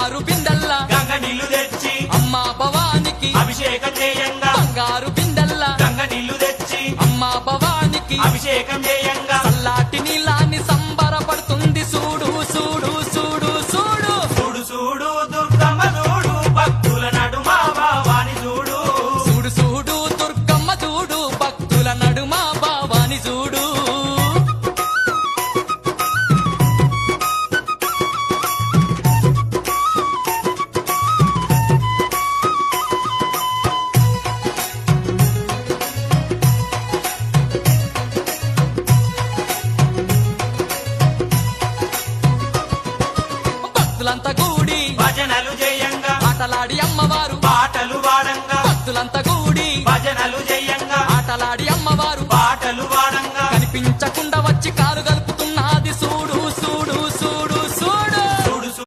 బంగారు బిందెల్ల గంగ నీళ్లు తెచ్చి అమ్మా భవానికి అభిషేకం చేయంగా బంగారు బిందెల్ల గంగ నీళ్లు తెచ్చి అమ్మా భవానికి అభిషేకం చేయంగా చల్లాటి నీలాన్ని సంబరపడుతుంది చూడు చూడు చూడు చూడు చూడు చూడు దుర్గమ్మ చూడు భక్తుల నడుమ భావాని చూడు చూడు చూడు దుర్గమ్మ చూడు భక్తుల నడుమ భావాని చూడు భక్తులంతా కూడి భజనలు చేయంగా ఆటలాడి అమ్మవారు పాటలు వాడంగా భక్తులంతా కూడి భజనలు చేయంగా ఆటలాడి అమ్మవారు పాటలు వాడంగా కనిపించకుండా వచ్చి కాలుగలు